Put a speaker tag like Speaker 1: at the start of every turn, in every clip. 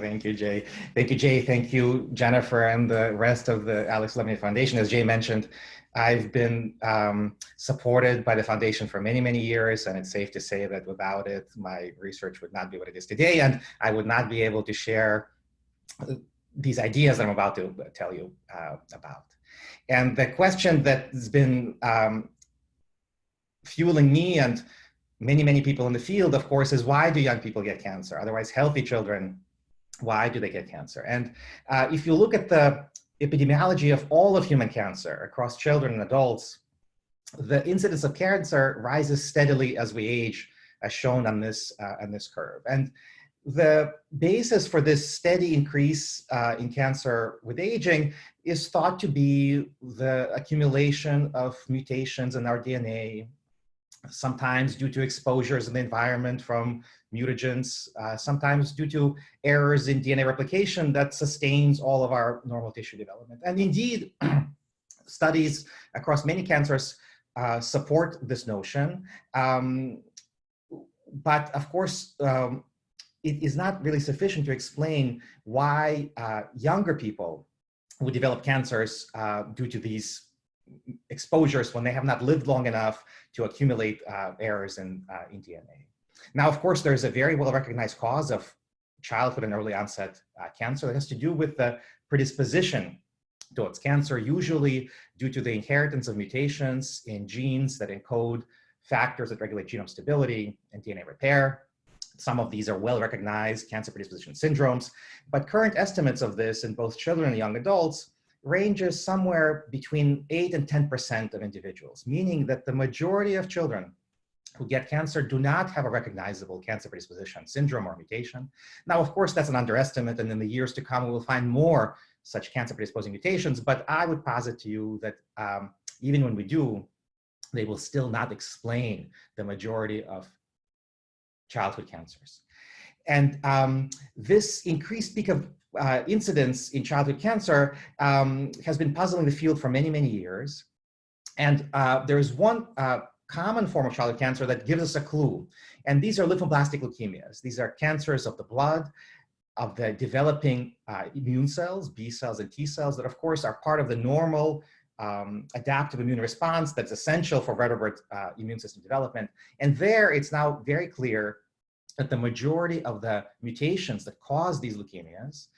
Speaker 1: Thank you, Jay. Thank you, Jay. Thank you, Jennifer, and the rest of the Alex Kentsis Foundation. As Jay mentioned, I've been supported by the foundation for many, many years, and it's safe to say that without it, my research would not be what it is today, and I would not be able to share these ideas that I'm about to tell you about. And the question that's been fueling me and many, many people in the field, of course, is why do young people get cancer? Otherwise, healthy children, why do they get cancer? And if you look at the epidemiology of all of human cancer across children and adults, the incidence of cancer rises steadily as we age, as shown on this curve. And the basis for this steady increase in cancer with aging is thought to be the accumulation of mutations in our DNA, sometimes due to exposures in the environment from mutagens, sometimes due to errors in DNA replication that sustains all of our normal tissue development. And indeed, studies across many cancers support this notion. But of course, it is not really sufficient to explain why younger people who develop cancers due to these exposures when they have not lived long enough to accumulate errors in DNA. Now, of course, there's a very well-recognized cause of childhood and early onset cancer that has to do with the predisposition towards cancer, usually due to the inheritance of mutations in genes that encode factors that regulate genome stability and DNA repair. Some of these are well-recognized cancer predisposition syndromes, but current estimates of this in both children and young adults ranges somewhere between 8 and 10% of individuals, meaning that the majority of children who get cancer do not have a recognizable cancer predisposition syndrome or mutation. Now, of course, that's an underestimate, and in the years to come, we will find more such cancer predisposing mutations, but I would posit to you that even when we do, they will still not explain the majority of childhood cancers. And this increased peak of incidence in childhood cancer has been puzzling the field for many, many years. And there is one common form of childhood cancer that gives us a clue. And these are lithoblastic leukemias. These are cancers of the blood, of the developing immune cells, B cells and T cells, that of course are part of the normal adaptive immune response that's essential for vertebrate immune system development. And there it's now very clear that the majority of the mutations that cause these leukemias,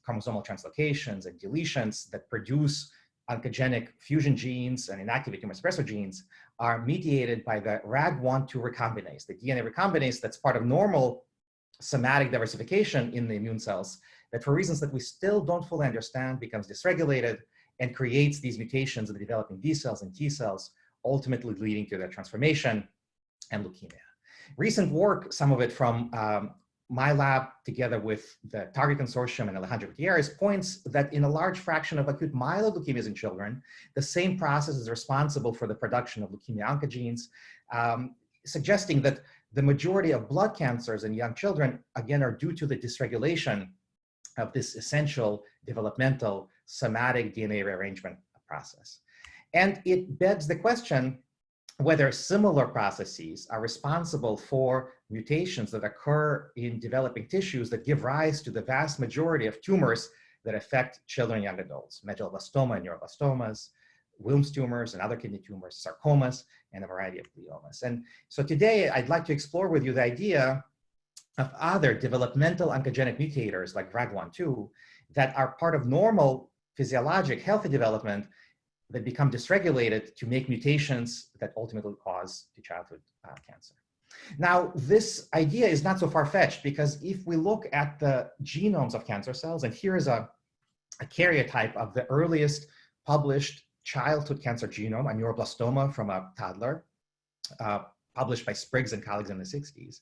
Speaker 1: chromosomal translocations and deletions that produce oncogenic fusion genes and inactivate tumor suppressor genes, are mediated by the RAG1/2 recombinase, the DNA recombinase that's part of normal somatic diversification in the immune cells, that for reasons that we still don't fully understand becomes dysregulated and creates these mutations in the developing B cells and T cells, ultimately leading to their transformation and leukemia. Recent work, some of it from my lab together with the Target Consortium and Alejandro Gutierrez, points that in a large fraction of acute myeloid leukemias in children, the same process is responsible for the production of leukemia oncogenes, suggesting that the majority of blood cancers in young children, again, are due to the dysregulation of this essential developmental somatic DNA rearrangement process. And it begs the question whether similar processes are responsible for mutations that occur in developing tissues that give rise to the vast majority of tumors that affect children and young adults, medulloblastoma and neuroblastomas, Wilms tumors and other kidney tumors, sarcomas, and a variety of gliomas. And so today I'd like to explore with you the idea of other developmental oncogenic mutators like RAG1/2 that are part of normal physiologic healthy development that become dysregulated to make mutations that ultimately cause the childhood cancer. Now, this idea is not so far-fetched because if we look at the genomes of cancer cells, and here is a karyotype of the earliest published childhood cancer genome, a neuroblastoma from a toddler, published by Spriggs and colleagues in the 60s.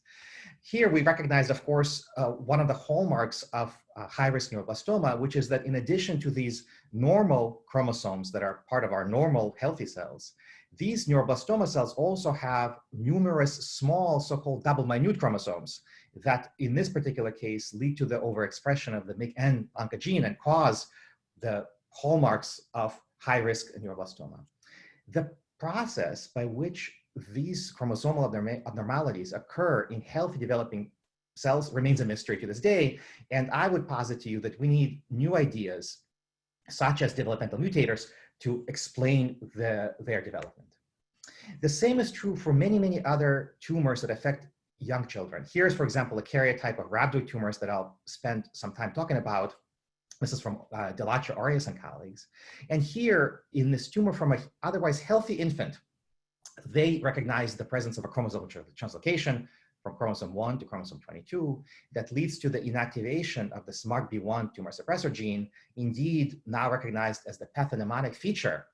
Speaker 1: Here we recognize, of course, one of the hallmarks of high-risk neuroblastoma, which is that in addition to these normal chromosomes that are part of our normal healthy cells, these neuroblastoma cells also have numerous small so-called double minute chromosomes that in this particular case lead to the overexpression of the MYC-N oncogene and cause the hallmarks of high-risk neuroblastoma. The process by which these chromosomal abnormalities occur in healthy developing cells remains a mystery to this day. And I would posit to you that we need new ideas, such as developmental mutators, to explain their development. The same is true for many, many other tumors that affect young children. Here's, for example, a karyotype of rhabdoid tumors that I'll spend some time talking about. This is from Delacha Arias and colleagues. And here, in this tumor from an otherwise healthy infant, they recognize the presence of a chromosomal translocation from chromosome 1 to chromosome 22 that leads to the inactivation of the SMARCB1 tumor suppressor gene, indeed now recognized as the pathognomonic feature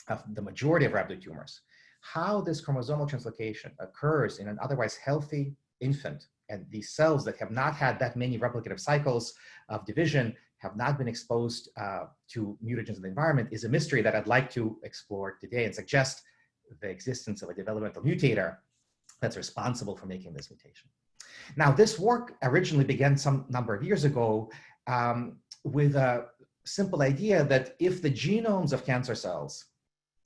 Speaker 1: of the majority of rhabdoid tumors. How this chromosomal translocation occurs in an otherwise healthy infant, and these cells that have not had that many replicative cycles of division have not been exposed to mutagens in the environment, is a mystery that I'd like to explore today and suggest the existence of a developmental mutator that's responsible for making this mutation. Now, this work originally began some number of years ago with a simple idea that if the genomes of cancer cells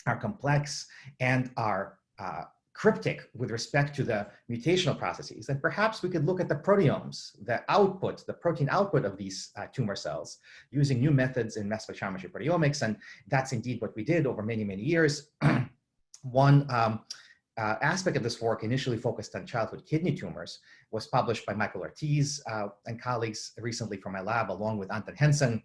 Speaker 1: are complex and are cryptic with respect to the mutational processes, then perhaps we could look at the proteomes, the output, the protein output of these tumor cells using new methods in mass spectrometry proteomics. And that's indeed what we did over many, many years. One aspect of this work, initially focused on childhood kidney tumors, was published by Michael Ortiz and colleagues recently from my lab, along with Anton Hensen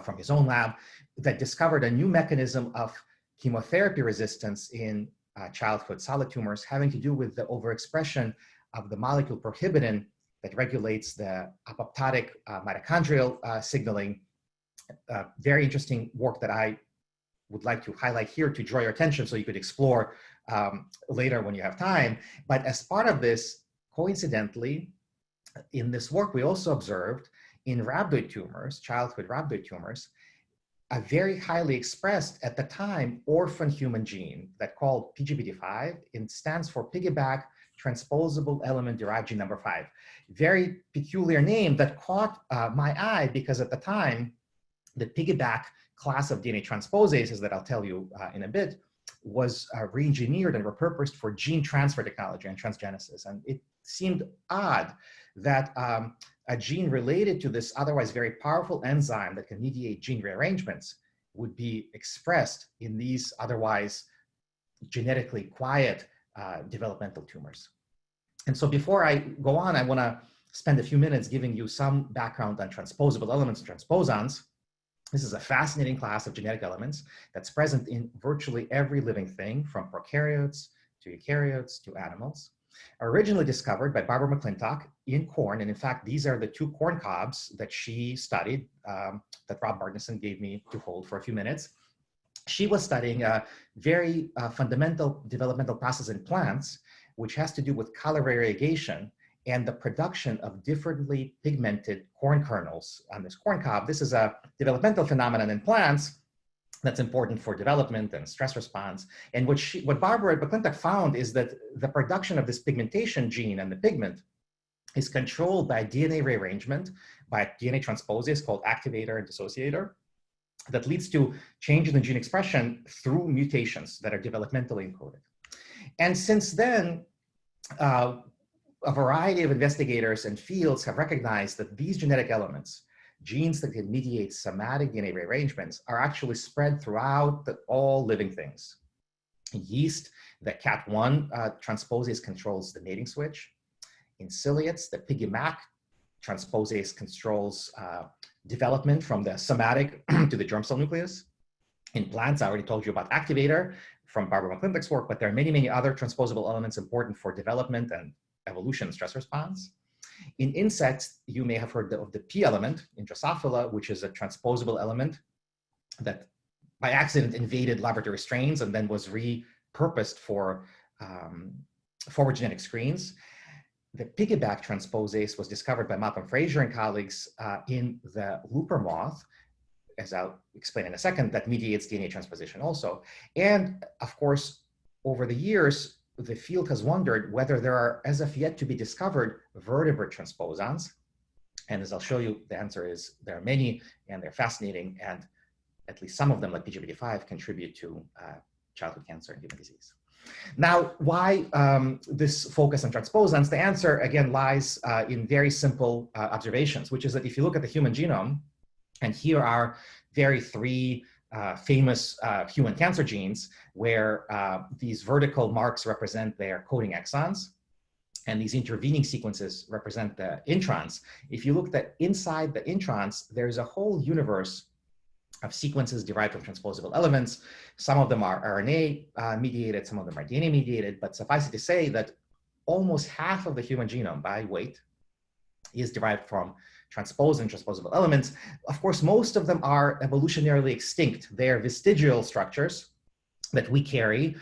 Speaker 1: from his own lab, that discovered a new mechanism of chemotherapy resistance in childhood solid tumors having to do with the overexpression of the molecule prohibinin that regulates the apoptotic mitochondrial signaling. Very interesting work that I would like to highlight here to draw your attention so you could explore later when you have time. But as part of this, coincidentally, in this work, we also observed in rhabdoid tumors, childhood rhabdoid tumors, a very highly expressed at the time orphan human gene that called PGBD5. It stands for piggyback transposable element derived gene number 5. Very peculiar name that caught my eye because at the time, the piggyback class of DNA transposases that I'll tell you in a bit was re-engineered and repurposed for gene transfer technology and transgenesis. And it seemed odd that a gene related to this otherwise very powerful enzyme that can mediate gene rearrangements would be expressed in these otherwise genetically quiet developmental tumors. And so before I go on, I want to spend a few minutes giving you some background on transposable elements and transposons. This is a fascinating class of genetic elements that's present in virtually every living thing, from prokaryotes to eukaryotes to animals. Originally discovered by Barbara McClintock in corn, and in fact, these are the 2 corn cobs that she studied, that Rob Martinson gave me to hold for a few minutes. She was studying a very fundamental developmental process in plants, which has to do with color variegation and the production of differently pigmented corn kernels on this corn cob. This is a developmental phenomenon in plants that's important for development and stress response. And what Barbara McClintock found is that the production of this pigmentation gene and the pigment is controlled by DNA rearrangement, by a DNA transposase called activator and dissociator that leads to changes in gene expression through mutations that are developmentally encoded. And since then, a variety of investigators and fields have recognized that these genetic elements, genes that can mediate somatic DNA rearrangements, are actually spread throughout all living things. In yeast, the CAT1 transposase controls the mating switch. In ciliates, the PGMAC transposase controls development from the somatic to the germ cell nucleus. In plants, I already told you about activator from Barbara McClintock's work, but there are many, many other transposable elements important for development and evolution and stress response. In insects, you may have heard of the P element in Drosophila, which is a transposable element that by accident invaded laboratory strains and then was repurposed for forward genetic screens. The piggyback transposase was discovered by Malcolm Fraser and colleagues in the looper moth, as I'll explain in a second, that mediates DNA transposition also. And of course, over the years, the field has wondered whether there are, as of yet to be discovered, vertebrate transposons. And as I'll show you, the answer is there are many, and they're fascinating, and at least some of them, like PGBD5, contribute to childhood cancer and human disease. Now, why this focus on transposons? The answer, again, lies in very simple observations, which is that if you look at the human genome, and here are three famous human cancer genes where these vertical marks represent their coding exons, and these intervening sequences represent the introns. If you look at inside the introns, there's a whole universe of sequences derived from transposable elements. Some of them are RNA mediated, some of them are DNA mediated, but suffice it to say that almost half of the human genome by weight is derived from transposable elements. Of course, most of them are evolutionarily extinct. They are vestigial structures that we carry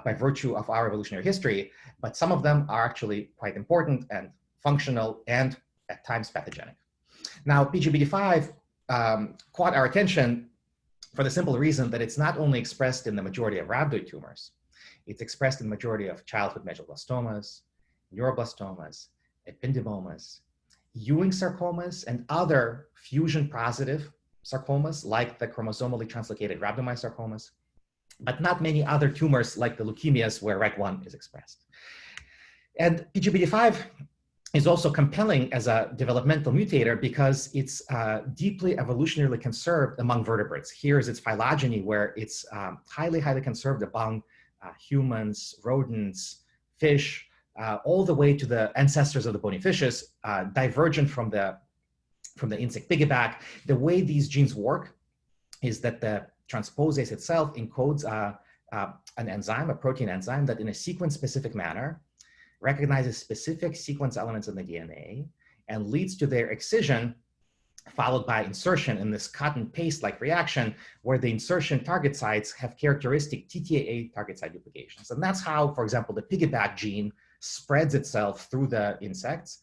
Speaker 1: by virtue of our evolutionary history, but some of them are actually quite important and functional and at times pathogenic. Now, PGBD5 caught our attention for the simple reason that it's not only expressed in the majority of rhabdoid tumors, it's expressed in the majority of childhood megaloblastomas, neuroblastomas, ependymomas, Ewing sarcomas, and other fusion-positive sarcomas like the chromosomally translocated rhabdomyosarcomas, sarcomas, but not many other tumors like the leukemias where REC1 is expressed. And PGBD5 is also compelling as a developmental mutator because it's deeply evolutionarily conserved among vertebrates. Here is its phylogeny, where it's highly, highly conserved among humans, rodents, fish, all the way to the ancestors of the bony fishes, divergent from the insect piggyback. The way these genes work is that the transposase itself encodes an enzyme, a protein enzyme, that in a sequence-specific manner recognizes specific sequence elements in the DNA and leads to their excision, followed by insertion in this cut and paste like reaction, where the insertion target sites have characteristic TTAA target site duplications. And that's how, for example, the piggyback gene spreads itself through the insects.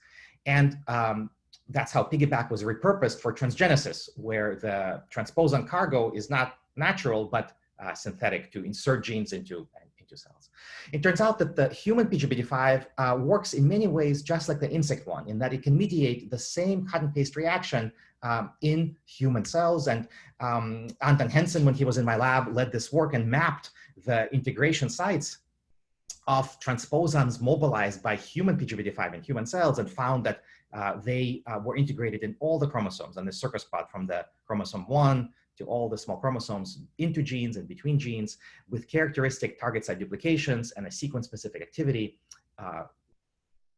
Speaker 1: And that's how piggyback was repurposed for transgenesis, where the transposon cargo is not natural, but synthetic to insert genes into cells. It turns out that the human PGBD5 works in many ways just like the insect one, in that it can mediate the same cut and paste reaction in human cells. And Anton Hensen, when he was in my lab, led this work and mapped the integration sites of transposons mobilized by human PGBD5 in human cells, and found that they were integrated in all the chromosomes on the circus plot, from the chromosome 1 to all the small chromosomes, into genes and between genes, with characteristic target site duplications and a sequence-specific activity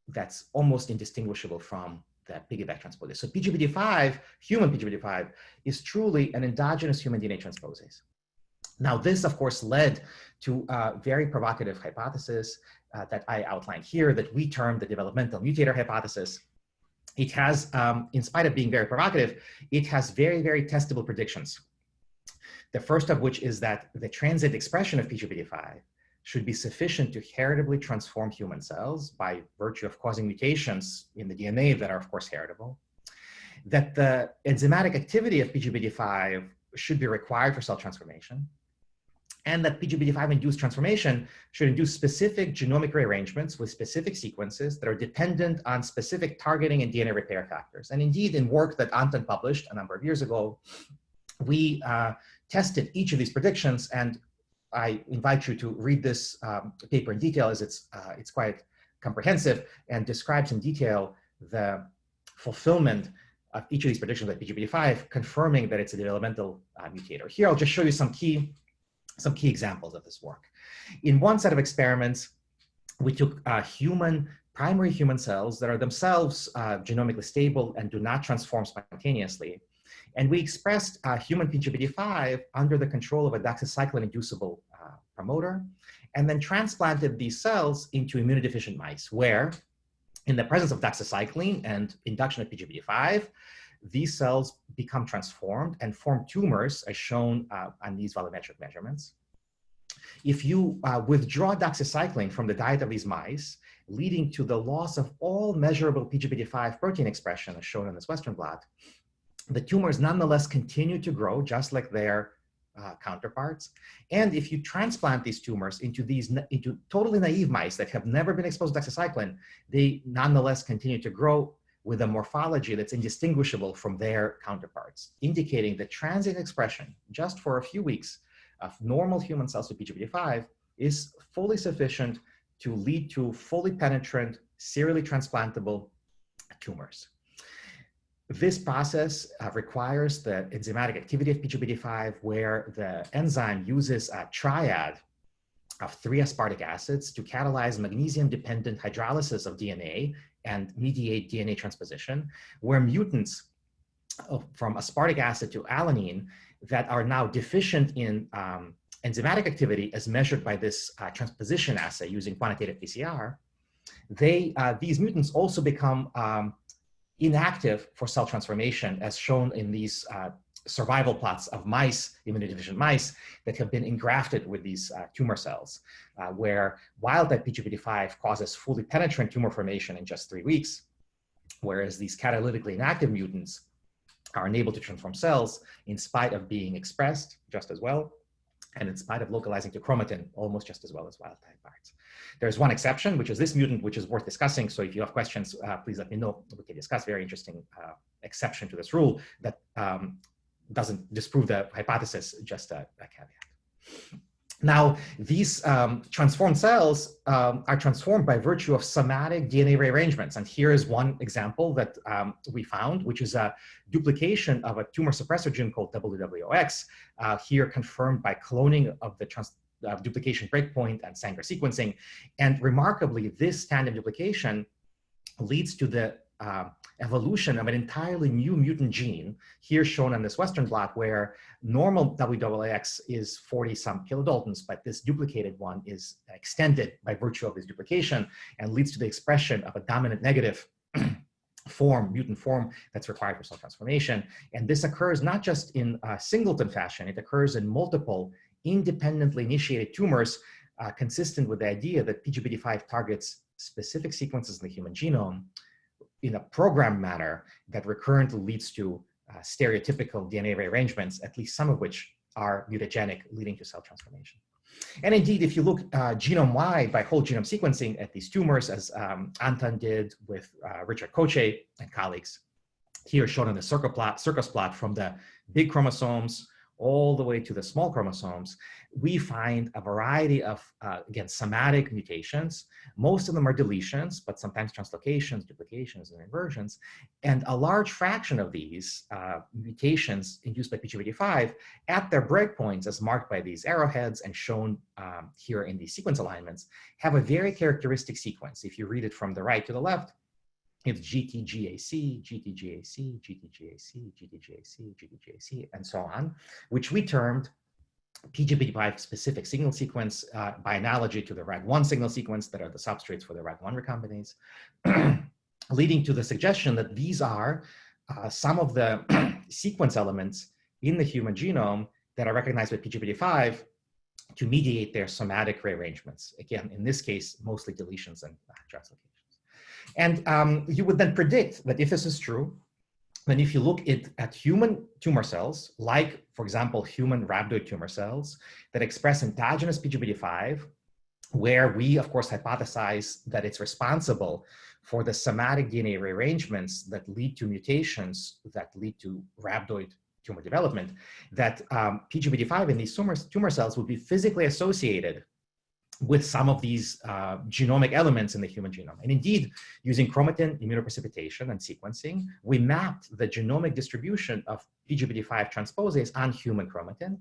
Speaker 1: that's almost indistinguishable from the piggyback transposase. So PGBD5, human PGBD5, is truly an endogenous human DNA transposase. Now, this, of course, led to a very provocative hypothesis that I outlined here, that we term the developmental mutator hypothesis. It has, in spite of being very provocative, it has very, very testable predictions. The first of which is that the transient expression of PGBD5 should be sufficient to heritably transform human cells by virtue of causing mutations in the DNA that are, of course, heritable. That the enzymatic activity of PGBD5 should be required for cell transformation. And that PGBD5-induced transformation should induce specific genomic rearrangements with specific sequences that are dependent on specific targeting and DNA repair factors. And indeed, in work that Anton published a number of years ago, we tested each of these predictions, and I invite you to read this paper in detail, as it's quite comprehensive and describes in detail the fulfillment of each of these predictions by PGBD5, confirming that it's a developmental mutator. Here, I'll just show you some key examples of this work. In one set of experiments, we took primary human cells that are themselves genomically stable and do not transform spontaneously. And we expressed human PGBD5 under the control of a doxycycline-inducible promoter, and then transplanted these cells into immunodeficient mice, where in the presence of doxycycline and induction of PGBD5, these cells become transformed and form tumors, as shown on these volumetric measurements. If you withdraw doxycycline from the diet of these mice, leading to the loss of all measurable PGBD5 protein expression, as shown in this Western blot, the tumors nonetheless continue to grow just like their counterparts. And if you transplant these tumors into totally naive mice that have never been exposed to doxycycline, they nonetheless continue to grow with a morphology that's indistinguishable from their counterparts, indicating that transient expression, just for a few weeks, of normal human cells with PGBD5 is fully sufficient to lead to fully penetrant, serially transplantable tumors. This process requires the enzymatic activity of PGBD5, where the enzyme uses a triad of 3 aspartic acids to catalyze magnesium-dependent hydrolysis of DNA and mediate DNA transposition, where mutants from aspartic acid to alanine that are now deficient in enzymatic activity as measured by this transposition assay using quantitative PCR, these mutants also become inactive for cell transformation, as shown in these survival plots of mice, immunodeficient mice, that have been engrafted with these tumor cells, where wild-type PGBD5 causes fully penetrant tumor formation in just 3 weeks, whereas these catalytically inactive mutants are unable to transform cells in spite of being expressed just as well, and in spite of localizing to chromatin almost just as well as wild-type parts. There's one exception, which is this mutant, which is worth discussing. So if you have questions, please let me know. We can discuss. Very interesting exception to this rule that doesn't disprove the hypothesis, just a caveat. Now, these transformed cells are transformed by virtue of somatic DNA rearrangements. And here is one example that we found, which is a duplication of a tumor suppressor gene called WWOX, here confirmed by cloning of the duplication breakpoint and Sanger sequencing. And remarkably, this tandem duplication leads to the evolution of an entirely new mutant gene, here shown on this Western blot, where normal WWX is 40-some kilodaltons, but this duplicated one is extended by virtue of this duplication and leads to the expression of a dominant negative form, mutant form, that's required for cell transformation. And this occurs not just in a singleton fashion, it occurs in multiple independently initiated tumors, consistent with the idea that PGBD5 targets specific sequences in the human genome in a programmed manner that recurrently leads to stereotypical DNA rearrangements, at least some of which are mutagenic, leading to cell transformation. And indeed, if you look genome-wide by whole genome sequencing at these tumors, as Anton did with Richard Koche and colleagues, here shown on the circus plot from the big chromosomes all the way to the small chromosomes, we find a variety of, again, somatic mutations. Most of them are deletions, but sometimes translocations, duplications, and inversions. And a large fraction of these mutations induced by PGBD5 at their breakpoints, as marked by these arrowheads and shown here in these sequence alignments, have a very characteristic sequence. If you read it from the right to the left, it's GTGAC, GTGAC, GTGAC, GTGAC, GTGAC, and so on, which we termed PGBD5 specific signal sequence by analogy to the RAG1 signal sequence that are the substrates for the RAG1 recombinase, leading to the suggestion that these are some of the sequence elements in the human genome that are recognized by PGBD5 to mediate their somatic rearrangements. Again, in this case, mostly deletions and translocations. And you would then predict that if this is true, then if you look at human tumor cells, like, for example, human rhabdoid tumor cells that express endogenous PGBD5, where we, of course, hypothesize that it's responsible for the somatic DNA rearrangements that lead to mutations that lead to rhabdoid tumor development, that PGBD5 in these tumor cells would be physically associated with some of these genomic elements in the human genome. And indeed, using chromatin immunoprecipitation and sequencing, we mapped the genomic distribution of PGBD5 transposase on human chromatin.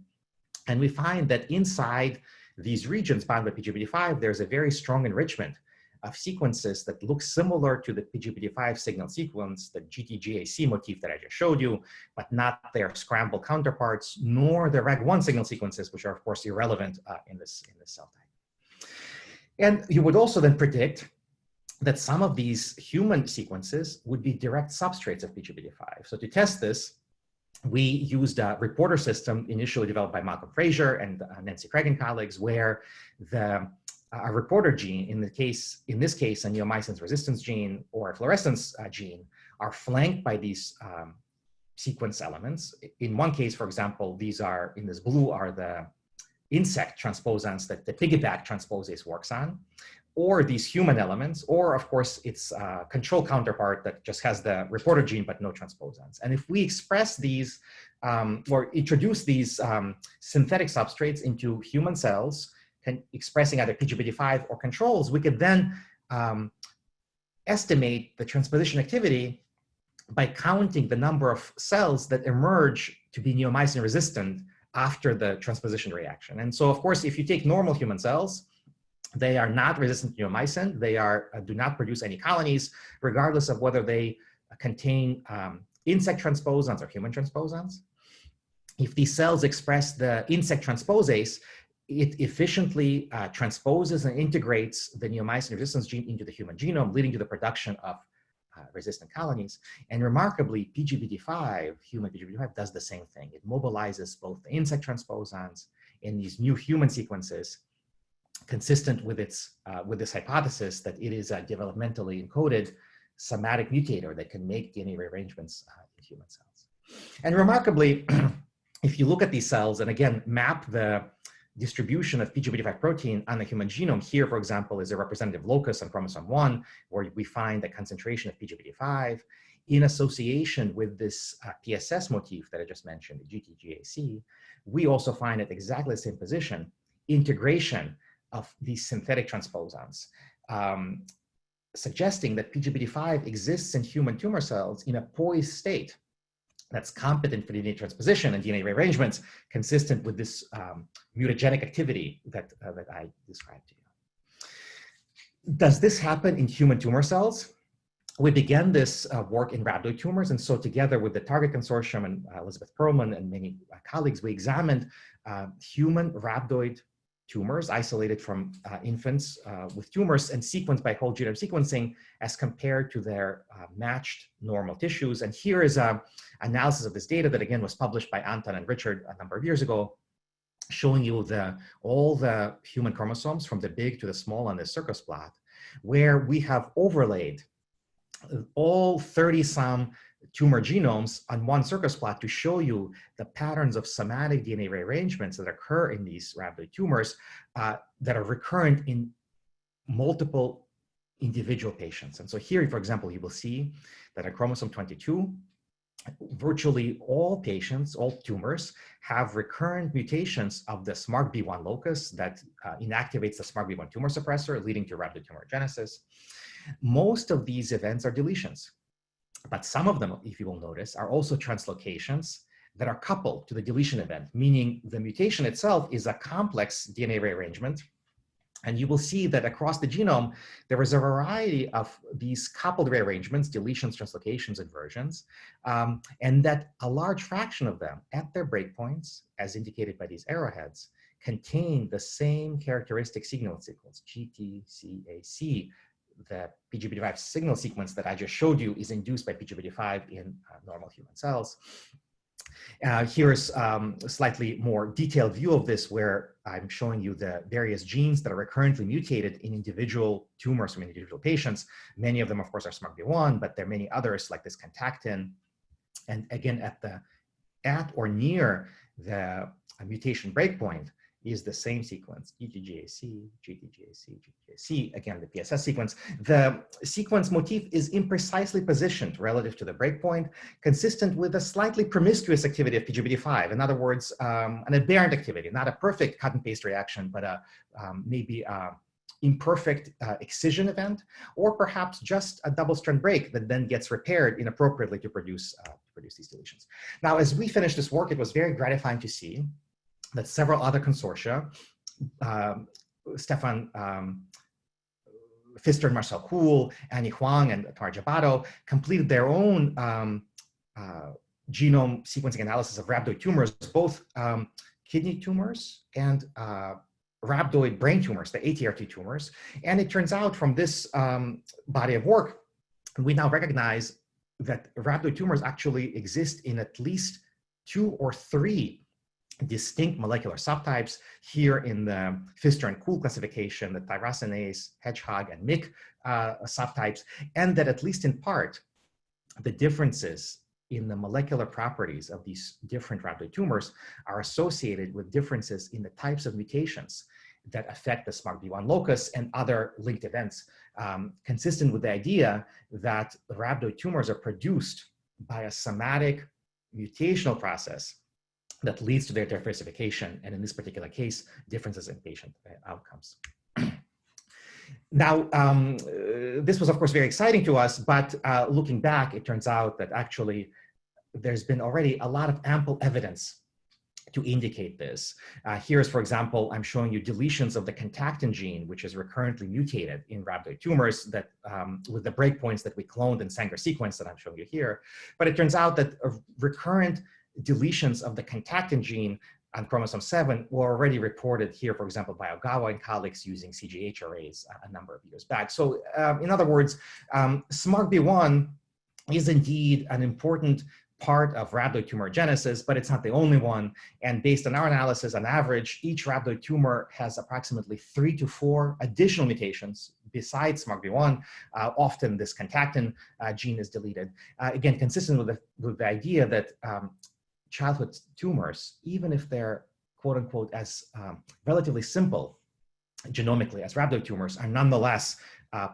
Speaker 1: And we find that inside these regions bound by PGBD5, there's a very strong enrichment of sequences that look similar to the PGBD5 signal sequence, the GTGAC motif that I just showed you, but not their scrambled counterparts, nor the RAG1 signal sequences, which are, of course, irrelevant in this cell type. And you would also then predict that some of these human sequences would be direct substrates of PGBD5. So to test this, we used a reporter system initially developed by Malcolm Fraser and Nancy Craig and colleagues, where a reporter gene, in this case, a neomycin's resistance gene or a fluorescence gene, are flanked by these sequence elements. In one case, for example, these are, in this blue, are the insect transposons that the piggyback transposase works on, or these human elements, or of course its control counterpart that just has the reporter gene but no transposons. And if we express these or introduce these synthetic substrates into human cells expressing either PGBD5 or controls, we could then estimate the transposition activity by counting the number of cells that emerge to be neomycin resistant after the transposition reaction. And so, of course, if you take normal human cells, they are not resistant to neomycin. They do not produce any colonies, regardless of whether they contain insect transposons or human transposons. If these cells express the insect transposase, it efficiently transposes and integrates the neomycin resistance gene into the human genome, leading to the production of resistant colonies. And remarkably, PGBD5, human PGBD5, does the same thing. It mobilizes both the insect transposons in these new human sequences, consistent with this hypothesis that it is a developmentally encoded somatic mutator that can make DNA rearrangements in human cells. And remarkably, if you look at these cells and again map the distribution of PGBD5 protein on the human genome, here, for example, is a representative locus on chromosome 1, where we find the concentration of PGBD5 in association with this PSS motif that I just mentioned, the GTGAC. We also find at exactly the same position integration of these synthetic transposons, suggesting that PGBD5 exists in human tumor cells in a poised state that's competent for DNA transposition and DNA rearrangements, consistent with this mutagenic activity that I described to you. Does this happen in human tumor cells? We began this work in rhabdoid tumors, and so together with the Target Consortium and Elizabeth Perlman and many colleagues, we examined human rhabdoid tumors isolated from infants with tumors and sequenced by whole genome sequencing as compared to their matched normal tissues. And here is an analysis of this data that again was published by Anton and Richard a number of years ago, showing you all the human chromosomes from the big to the small on this circus plot, where we have overlaid all 30-some tumor genomes on one circus plot to show you the patterns of somatic DNA rearrangements that occur in these rhabdoid tumors that are recurrent in multiple individual patients. And so here, for example, you will see that at chromosome 22, virtually all patients, all tumors, have recurrent mutations of the SMARCB1 locus that inactivates the SMARCB1 tumor suppressor, leading to rhabdoid tumorigenesis. Most of these events are deletions, but some of them, if you will notice, are also translocations that are coupled to the deletion event, meaning the mutation itself is a complex DNA rearrangement. And you will see that across the genome, there is a variety of these coupled rearrangements, deletions, translocations, inversions, and that a large fraction of them at their breakpoints, as indicated by these arrowheads, contain the same characteristic signal sequence, GTCAC. The PGBD5 signal sequence that I just showed you is induced by PGBD5 in normal human cells. Here's a slightly more detailed view of this, where I'm showing you the various genes that are recurrently mutated in individual tumors from individual patients. Many of them, of course, are SMARCB1, but there are many others like this contactin. And again, at or near the mutation breakpoint is the same sequence, GTGAC, GTGAC, GTGAC, again, the PSS sequence. The sequence motif is imprecisely positioned relative to the breakpoint, consistent with a slightly promiscuous activity of PGBD5. In other words, an aberrant activity, not a perfect cut and paste reaction, but maybe a imperfect excision event, or perhaps just a double-strand break that then gets repaired inappropriately to produce these deletions. Now, as we finished this work, it was very gratifying to see that several other consortia, Stefan Pfister and Marcel Kuhl, Annie Huang, and Tamar Jabato completed their own genome sequencing analysis of rhabdoid tumors, both kidney tumors and rhabdoid brain tumors, the ATRT tumors. And it turns out from this body of work, we now recognize that rhabdoid tumors actually exist in at least 2 or 3 distinct molecular subtypes here in the Pfister and Kuhl classification, the tyrosinase, hedgehog, and MYC subtypes, and that at least in part, the differences in the molecular properties of these different rhabdoid tumors are associated with differences in the types of mutations that affect the SMARCB1 locus and other linked events, consistent with the idea that rhabdoid tumors are produced by a somatic mutational process that leads to their diversification, and in this particular case, differences in patient outcomes. Now, this was, of course, very exciting to us, but looking back, it turns out that actually there's been already a lot of ample evidence to indicate this. Here's, for example, I'm showing you deletions of the contactin gene, which is recurrently mutated in rhabdoid tumors that with the breakpoints that we cloned in Sanger sequence that I'm showing you here. But it turns out that recurrent deletions of the contactin gene on chromosome 7 were already reported here, for example, by Ogawa and colleagues using CGH arrays a number of years back. So in other words, SMARCB1 is indeed an important part of rhabdoid tumor genesis, but it's not the only one. And based on our analysis, on average, each rhabdoid tumor has approximately 3 to 4 additional mutations besides SMARCB1. Often this contactin gene is deleted. Again, consistent with the idea that childhood tumors, even if they're quote unquote as relatively simple genomically as rhabdoid tumors, are nonetheless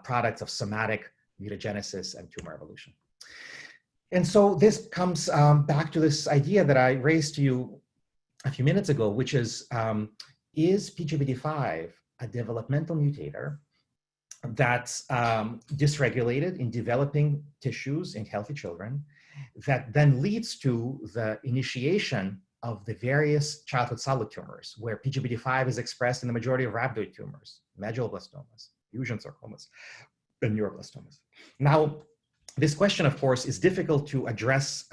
Speaker 1: products of somatic mutagenesis and tumor evolution. And so this comes back to this idea that I raised to you a few minutes ago, which is PGBD5 a developmental mutator that's dysregulated in developing tissues in healthy children that then leads to the initiation of the various childhood solid tumors where PGBD5 is expressed in the majority of rhabdoid tumors, medulloblastomas, fusion sarcomas, and neuroblastomas. Now, this question, of course, is difficult to address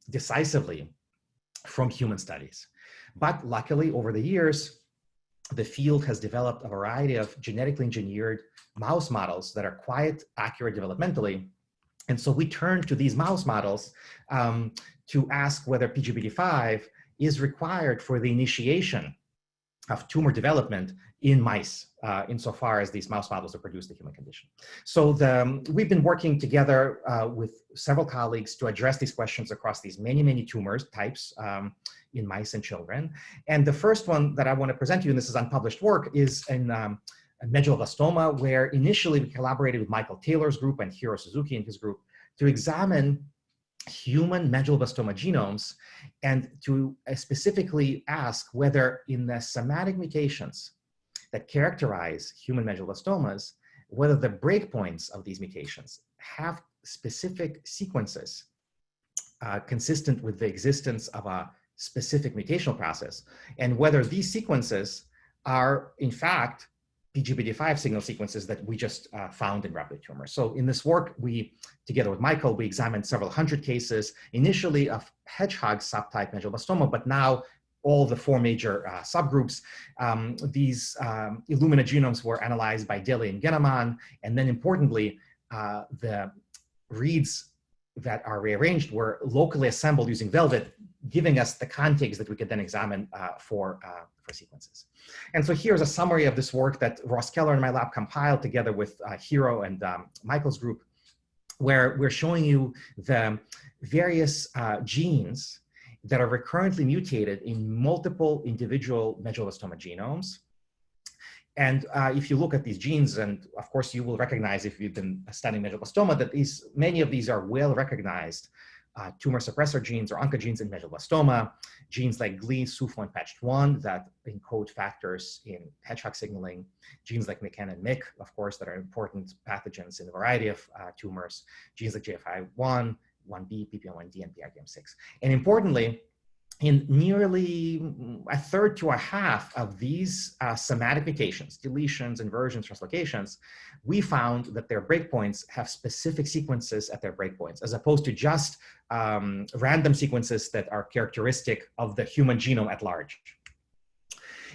Speaker 1: decisively from human studies. But luckily, over the years, the field has developed a variety of genetically engineered mouse models that are quite accurate developmentally. And so we turn to these mouse models to ask whether PGBD5 is required for the initiation of tumor development in mice, insofar as these mouse models have produced the human condition. So we've been working together with several colleagues to address these questions across these many tumors types in mice and children. And the first one that I want to present to you, and this is unpublished work, is in medulloblastoma, where initially we collaborated with Michael Taylor's group and Hiro Suzuki and his group to examine human medulloblastoma genomes and to specifically ask whether in the somatic mutations that characterize human medulloblastomas, whether the breakpoints of these mutations have specific sequences consistent with the existence of a specific mutational process, and whether these sequences are in fact PGBD5 signal sequences that we just found in rhabdoid tumors. So in this work, together with Michael, we examined several hundred cases, initially of hedgehog subtype medulloblastoma, but now all the 4 major subgroups. These Illumina genomes were analyzed by Deli and Geneman, and then importantly, the reads that are rearranged were locally assembled using Velvet, giving us the contigs that we could then examine for sequences. And so here's a summary of this work that Ross Keller and my lab compiled together with Hiro and Michael's group, where we're showing you the various genes that are recurrently mutated in multiple individual medulloblastoma genomes. And if you look at these genes, and of course you will recognize if you've been studying medulloblastoma that many of these are well recognized tumor suppressor genes or oncogenes in medulloblastoma, genes like GLI, SUFO, and PATCH1 that encode factors in hedgehog signaling, genes like MIC-N and MIC, of course, that are important pathogens in a variety of tumors, genes like JFI1, 1B, PP1D, and PRKM6. And importantly, in nearly a third to a half of these somatic mutations, deletions, inversions, translocations, we found that their breakpoints have specific sequences at their breakpoints, as opposed to just random sequences that are characteristic of the human genome at large.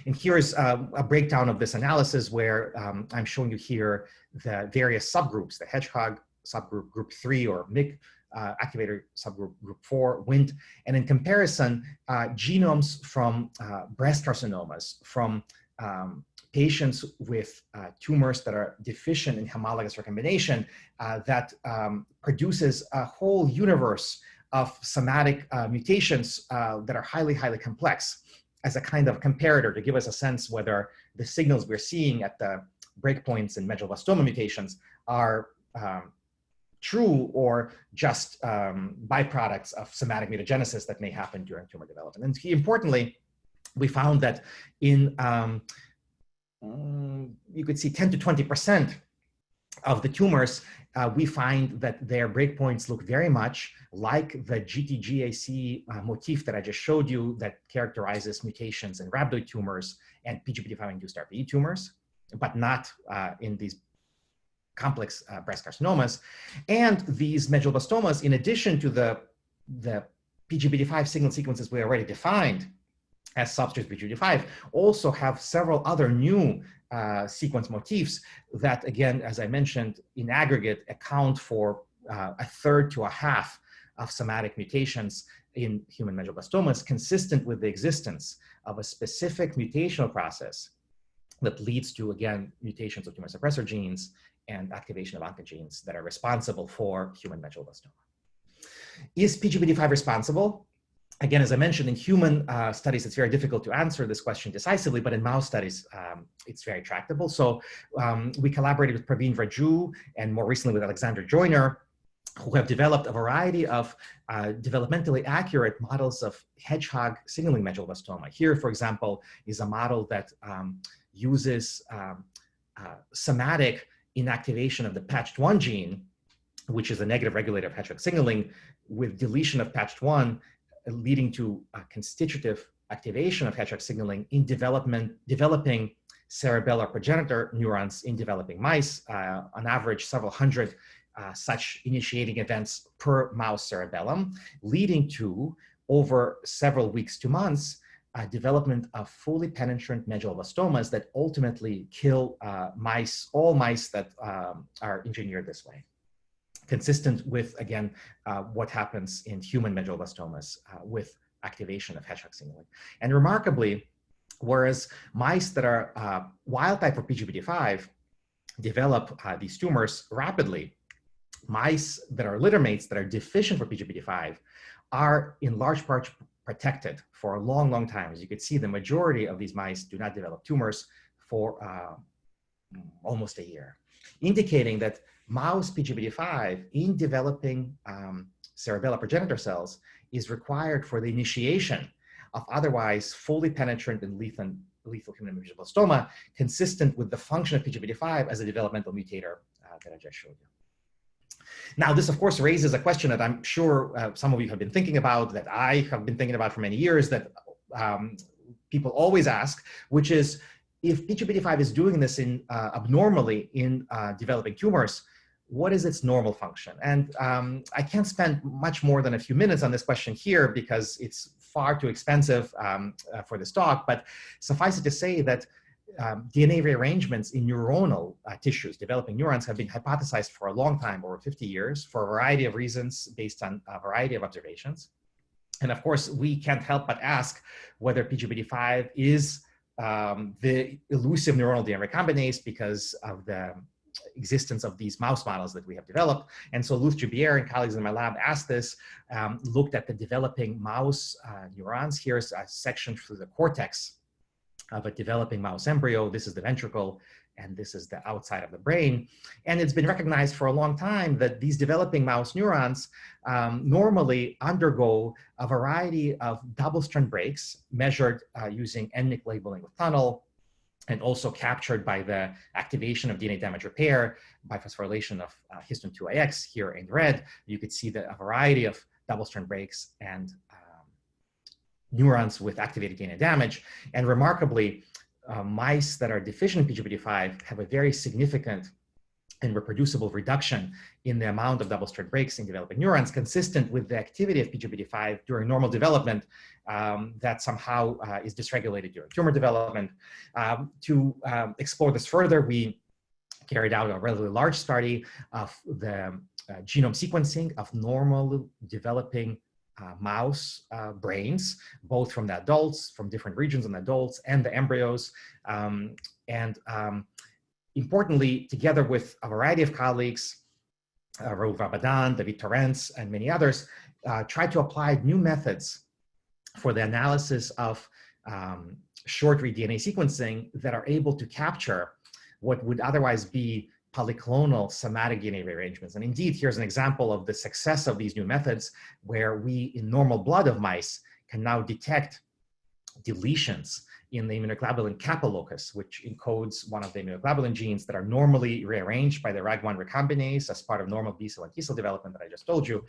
Speaker 1: And here's a breakdown of this analysis where I'm showing you here the various subgroups, the hedgehog subgroup, group 3, or MIC, activator subgroup, group 4, WNT, and in comparison, genomes from breast carcinomas, from patients with tumors that are deficient in homologous recombination that produces a whole universe of somatic mutations that are highly complex as a kind of comparator to give us a sense whether the signals we're seeing at the breakpoints in medulloblastoma mutations are true or just byproducts of somatic mutagenesis that may happen during tumor development. And importantly, we found that in, you could see 10 to 20% of the tumors, we find that their breakpoints look very much like the GTGAC motif that I just showed you that characterizes mutations in rhabdoid tumors and PGBD5-induced RPE tumors, but not in these complex breast carcinomas. And these medulloblastomas, in addition to the PGBD5 signal sequences we already defined as substrates PGBD5, also have several other new sequence motifs that, again, as I mentioned, in aggregate account for a third to a half of somatic mutations in human medulloblastomas, consistent with the existence of a specific mutational process that leads to, again, mutations of tumor suppressor genes and activation of oncogenes that are responsible for human medulloblastoma. Is PGBD5 responsible? Again, as I mentioned, in human studies, it's very difficult to answer this question decisively, but in mouse studies, it's very tractable. So we collaborated with Praveen Raju and more recently with Alexander Joyner, who have developed a variety of developmentally accurate models of hedgehog signaling medulloblastoma. Here, for example, is a model that uses somatic inactivation of the patched1 gene, which is a negative regulator of hedgehog signaling, with deletion of patched1, leading to constitutive activation of hedgehog signaling in developing cerebellar progenitor neurons in developing mice, on average several hundred such initiating events per mouse cerebellum, leading to, over several weeks to months, development of fully penetrant medulloblastomas that ultimately kill all mice that are engineered this way, consistent with, again, what happens in human medulloblastomas with activation of hedgehog signaling. And remarkably, whereas mice that are wild type for PGBD5 develop these tumors rapidly, mice that are littermates that are deficient for PGBD5 are in large part protected for a long, long time. As you can see, the majority of these mice do not develop tumors for almost a year, indicating that mouse PGBD5 in developing cerebellar progenitor cells is required for the initiation of otherwise fully penetrant and lethal human medulloblastoma, consistent with the function of PGBD5 as a developmental mutator that I just showed you. Now, this, of course, raises a question that I'm sure some of you have been thinking about, that I have been thinking about for many years, that people always ask, which is, if PGBD5 is doing this abnormally in developing tumors, what is its normal function? And I can't spend much more than a few minutes on this question here because it's far too expensive for this talk, but suffice it to say that DNA rearrangements in neuronal tissues, developing neurons, have been hypothesized for a long time, over 50 years, for a variety of reasons based on a variety of observations. And of course, we can't help but ask whether PGBD5 is the elusive neuronal DNA recombinase because of the existence of these mouse models that we have developed. And so Luth Jubier and colleagues in my lab asked this, looked at the developing mouse neurons. Here's a section through the cortex of a developing mouse embryo. This is the ventricle, and this is the outside of the brain. And it's been recognized for a long time that these developing mouse neurons normally undergo a variety of double-strand breaks measured using NMIC labeling with tunnel, and also captured by the activation of DNA damage repair by phosphorylation of histone 2AX here in red. You could see that a variety of double-strand breaks and neurons with activated DNA damage. And remarkably, mice that are deficient in PGBD5 have a very significant and reproducible reduction in the amount of double-strand breaks in developing neurons, consistent with the activity of PGBD5 during normal development that somehow is dysregulated during tumor development. To explore this further, we carried out a relatively large study of the genome sequencing of normal developing mouse brains, both from the adults, from different regions in the adults, and the embryos. Importantly, together with a variety of colleagues, Raoul Rabadan, David Torrents, and many others, tried to apply new methods for the analysis of short-read DNA sequencing that are able to capture what would otherwise be polyclonal somatic DNA rearrangements. And indeed, here's an example of the success of these new methods, where we, in normal blood of mice, can now detect deletions in the immunoglobulin kappa locus, which encodes one of the immunoglobulin genes that are normally rearranged by the RAG1 recombinase as part of normal B cell and T cell development that I just told you,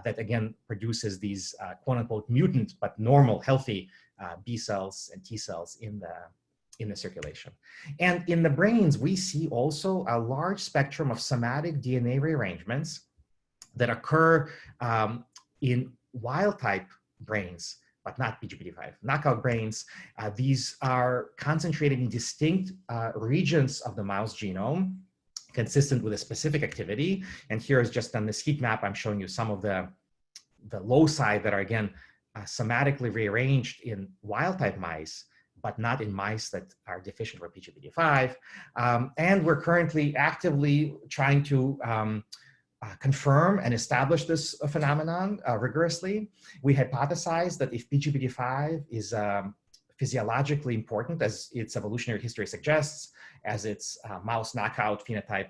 Speaker 1: that again produces these quote unquote mutant but normal healthy B cells and T cells in the circulation. And in the brains, we see also a large spectrum of somatic DNA rearrangements that occur in wild type brains, but not PGBD5. Knockout brains, these are concentrated in distinct regions of the mouse genome, consistent with a specific activity. And here is just on this heat map, I'm showing you some of the loci that are, again, somatically rearranged in wild type mice, but not in mice that are deficient for PGBD5. And we're currently actively trying to confirm and establish this phenomenon rigorously. We hypothesize that if PGBD5 is physiologically important, as its evolutionary history suggests, as its mouse knockout phenotype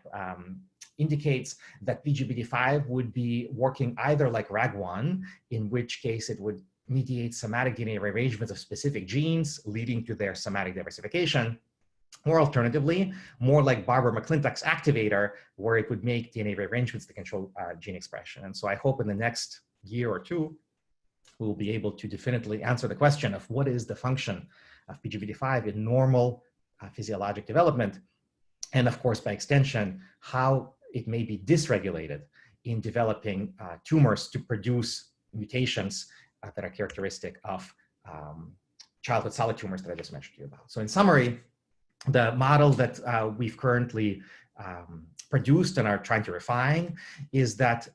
Speaker 1: indicates, that PGBD5 would be working either like RAG1, in which case it would mediate somatic DNA rearrangements of specific genes, leading to their somatic diversification, or alternatively, more like Barbara McClintock's activator, where it would make DNA rearrangements to control gene expression. And so I hope in the next year or two, we'll be able to definitively answer the question of what is the function of PGBD5 in normal physiologic development, and of course, by extension, how it may be dysregulated in developing tumors to produce mutations that are characteristic of childhood solid tumors that I just mentioned to you about. So in summary, the model that we've currently produced and are trying to refine is that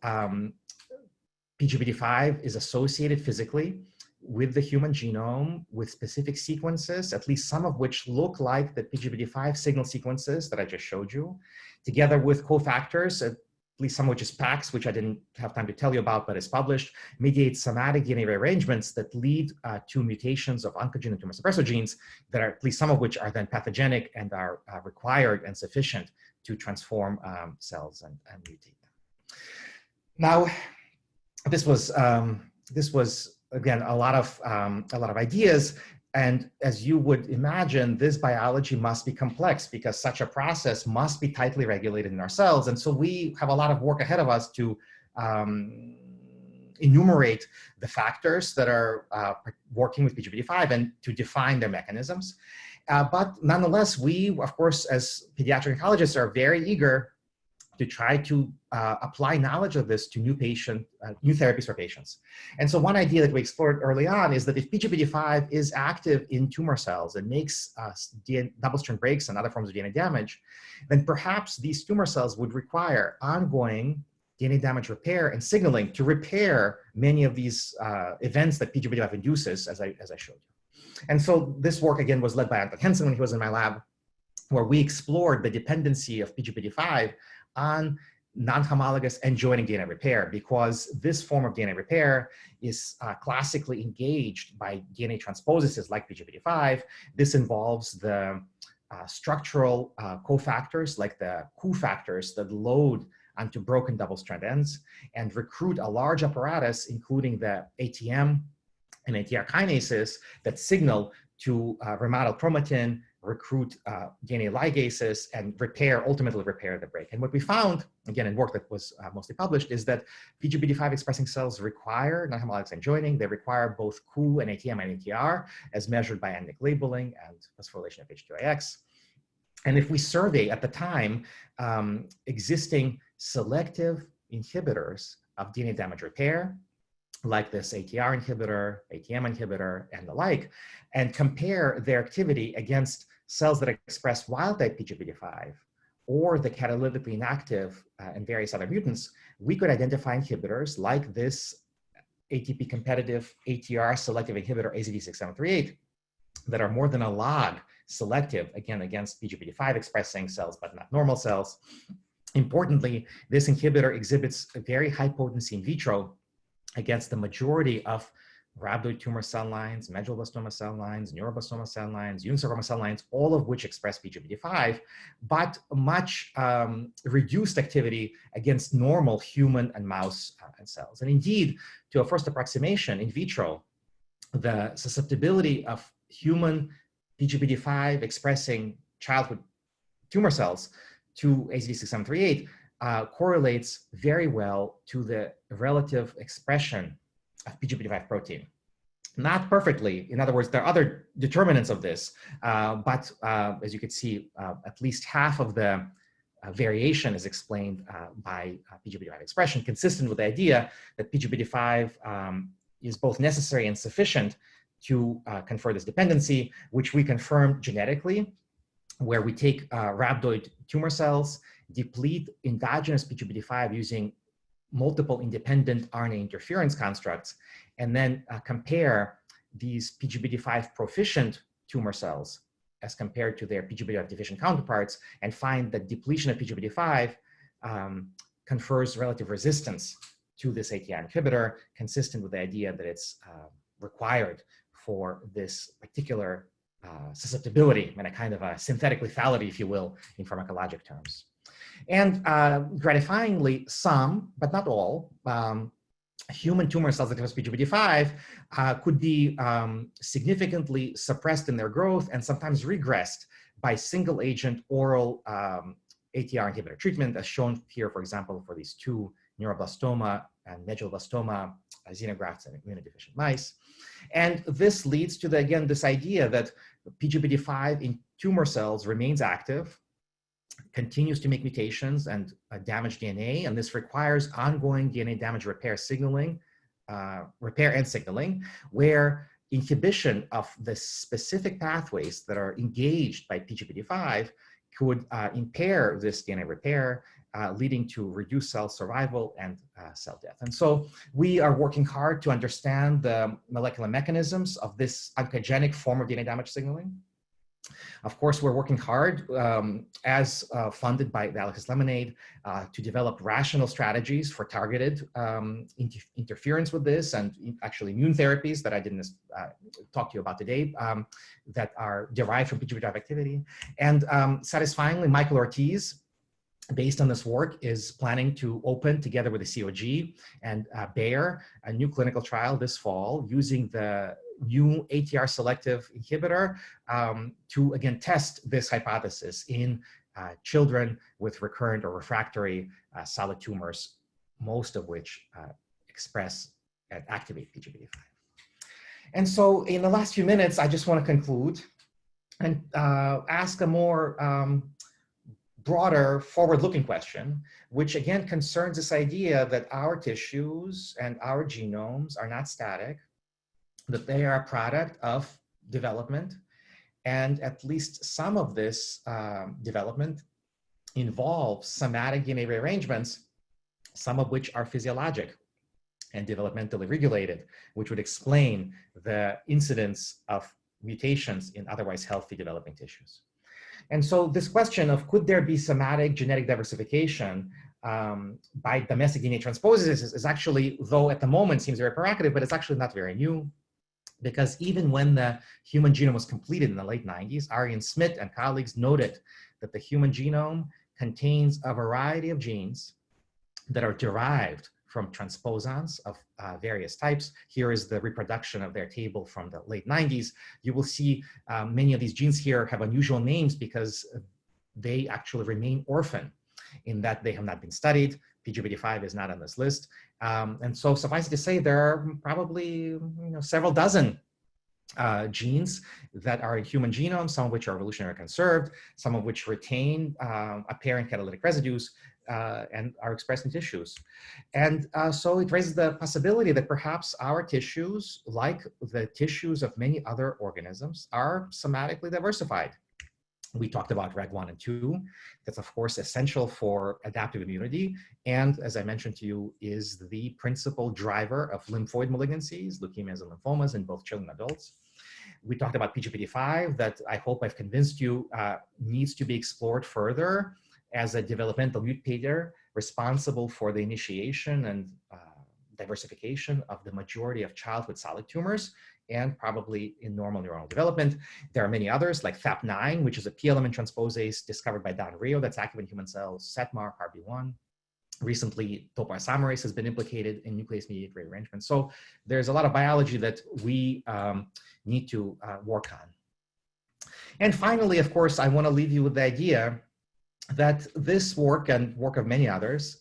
Speaker 1: PGBD5 is associated physically with the human genome with specific sequences, at least some of which look like the PGBD5 signal sequences that I just showed you, together with cofactors, at least some of which is PAX, which I didn't have time to tell you about, but is published, mediate somatic DNA rearrangements that lead to mutations of oncogenic tumor suppressor genes that are, at least some of which are then pathogenic and are required and sufficient to transform cells and mutate them. Now, this was again a lot of ideas. And as you would imagine, this biology must be complex because such a process must be tightly regulated in our cells. And so we have a lot of work ahead of us to enumerate the factors that are working with PGBD5 and to define their mechanisms. But nonetheless, we, of course, as pediatric oncologists, are very eager to try to apply knowledge of this to new therapies for patients. And so one idea that we explored early on is that if PGBD5 is active in tumor cells and makes double-strand breaks and other forms of DNA damage, then perhaps these tumor cells would require ongoing DNA damage repair and signaling to repair many of these events that PGBD5 induces, as I showed you. And so this work, again, was led by Alex Kentsis when he was in my lab, where we explored the dependency of PGBD5 on non-homologous and joining DNA repair, because this form of DNA repair is classically engaged by DNA transposases like PGBD5. This involves the structural cofactors like the cofactors that load onto broken double-strand ends and recruit a large apparatus, including the ATM and ATR kinases that signal to rhomatochromatin, recruit DNA ligases, and ultimately repair the break. And what we found, again, in work that was mostly published, is that PGBD5 expressing cells require non-homologous end joining. They require both COO and ATM and ATR, as measured by NMIC labeling and phosphorylation of H2AX. And if we survey at the time existing selective inhibitors of DNA damage repair, like this ATR inhibitor, ATM inhibitor, and the like, and compare their activity against cells that express wild-type PGBD5 or the catalytically inactive and various other mutants, we could identify inhibitors like this ATP-competitive ATR selective inhibitor AZD6738 that are more than a log selective, again, against PGBD5 expressing cells, but not normal cells. Importantly, this inhibitor exhibits a very high potency in vitro against the majority of rhabdoid tumor cell lines, medulloblastoma cell lines, neuroblastoma cell lines, unisarcoma cell lines, all of which express PGBD5, but much reduced activity against normal human and mouse cells. And indeed, to a first approximation in vitro, the susceptibility of human PGBD5 expressing childhood tumor cells to AZD6738 correlates very well to the relative expression of PGBD5 protein. Not perfectly. In other words, there are other determinants of this, but as you can see, at least half of the variation is explained by PGBD5 expression, consistent with the idea that PGBD5 is both necessary and sufficient to confer this dependency, which we confirm genetically, where we take rhabdoid tumor cells, deplete endogenous PGBD5 using multiple independent RNA interference constructs, and then compare these PGBD5 proficient tumor cells as compared to their PGBD5 deficient counterparts, and find that depletion of PGBD5 confers relative resistance to this ATR inhibitor, consistent with the idea that it's required for this particular susceptibility and a kind of a synthetic lethality, if you will, in pharmacologic terms. And gratifyingly, some, but not all, human tumor cells that express PGBD5 could be significantly suppressed in their growth and sometimes regressed by single agent oral ATR inhibitor treatment, as shown here, for example, for these two neuroblastoma and medulloblastoma xenografts in immunodeficient mice. And this leads to, again, this idea that PGBD5 in tumor cells remains active, continues to make mutations and damage DNA, and this requires ongoing DNA damage repair signaling, repair and signaling, where inhibition of the specific pathways that are engaged by PGBD5 could impair this DNA repair, leading to reduced cell survival and cell death. And so we are working hard to understand the molecular mechanisms of this oncogenic form of DNA damage signaling. Of course, we're working hard, as funded by the Alex Lemonade, to develop rational strategies for targeted interference with this, and actually immune therapies that I didn't talk to you about today that are derived from PGBD5 activity. And satisfyingly, Michael Ortiz, based on this work, is planning to open, together with the COG and Bayer, a new clinical trial this fall using the new ATR selective inhibitor to, again, test this hypothesis in children with recurrent or refractory solid tumors, most of which express and activate PGBD5. And so in the last few minutes, I just want to conclude and ask a more broader forward-looking question, which again concerns this idea that our tissues and our genomes are not static, that they are a product of development, and at least some of this development involves somatic DNA rearrangements, some of which are physiologic and developmentally regulated, which would explain the incidence of mutations in otherwise healthy developing tissues. And so this question of could there be somatic genetic diversification by domestic DNA transposons is actually, though at the moment seems very provocative, but it's actually not very new, because even when the human genome was completed in the late 90s, Arian Smith and colleagues noted that the human genome contains a variety of genes that are derived from transposons of various types. Here is the reproduction of their table from the late 90s. You will see many of these genes here have unusual names because they actually remain orphan in that they have not been studied. PGBD5 is not on this list. And so suffice it to say, there are probably several dozen genes that are in human genomes, some of which are evolutionary conserved, some of which retain apparent catalytic residues, and are expressed in tissues. And so it raises the possibility that perhaps our tissues, like the tissues of many other organisms, are somatically diversified. We talked about REG1 and 2. That's, of course, essential for adaptive immunity. And as I mentioned to you, is the principal driver of lymphoid malignancies, leukemias and lymphomas in both children and adults. We talked about PGBD5 that I hope I've convinced you needs to be explored further as a developmental mutator responsible for the initiation and diversification of the majority of childhood solid tumors and probably in normal neuronal development. There are many others like FAP9, which is a P-element transposase discovered by Don Rio that's active in human cells, SETMAR, RB1. Recently, topoisomerase has been implicated in nuclease-mediated rearrangement. So there's a lot of biology that we need to work on. And finally, of course, I want to leave you with the idea that this work and work of many others